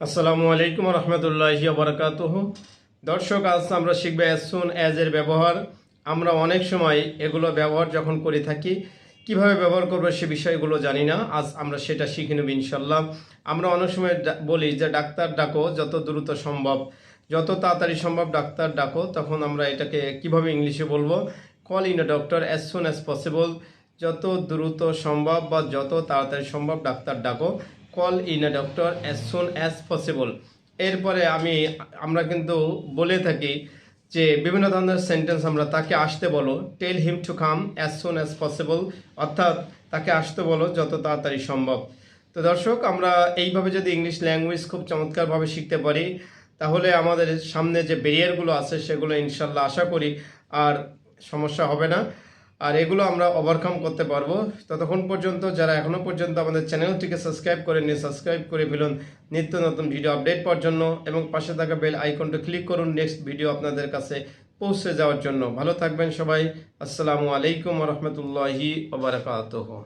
আসসালামু আলাইকুম রহমতুল্লাহি বারাকাতুহু। দর্শক, আজ আমরা শিখব অ্যাজ সুন অ্যাজ এর ব্যবহার। আমরা অনেক সময় এগুলো ব্যবহার যখন করে থাকি, কিভাবে ব্যবহার করবো সে বিষয়গুলো জানি না। আজ আমরা সেটা শিখে নেব ইনশাল্লাহ। আমরা অনেক সময় বলি যে ডাক্তার ডাকো যত দ্রুত সম্ভব, যত তাড়াতাড়ি সম্ভব ডাক্তার ডাকো। তখন আমরা এটাকে কিভাবে ইংলিশে বলবো? Call in a doctor as soon as possible. যত দ্রুত সম্ভব বা যত তাড়াতাড়ি সম্ভব ডাক্তার ডাকো। Call in a doctor as soon as possible. এরপরে আমরা কিন্তু বলে থাকি যে বিভিন্ন ধরনের সেন্টেন্স আমরা তাকে আসতে বলো, tell him to come as soon as possible, অর্থাৎ তাকে আসতে বলো যত তাড়াতাড়ি সম্ভব। তো দর্শক, আমরা এইভাবে যদি ইংলিশ ল্যাঙ্গুয়েজ খুব চমৎকারভাবে শিখতে পারি, তাহলে আমাদের সামনে যে ব্যারিয়ারগুলো আছে সেগুলো ইনশাল্লাহ আশা করি আর সমস্যা হবে না, আর এগুলো আমরা ওভারকাম করতে পারবো। ততক্ষণ পর্যন্ত যারা এখনও পর্যন্ত আমাদের চ্যানেলটিকে সাবস্ক্রাইব করেননি, সাবস্ক্রাইব করে ফেলুন নিত্য নতুন ভিডিও আপডেট পাওয়ার জন্য, এবং পাশে থাকা বেল আইকনটা ক্লিক করুন নেক্সট ভিডিও আপনাদের কাছে পৌঁছে যাওয়ার জন্য। ভালো থাকবেন সবাই। আসসালামু আলাইকুম রহমতুল্লাহি ওয়া বারাকাতুহু।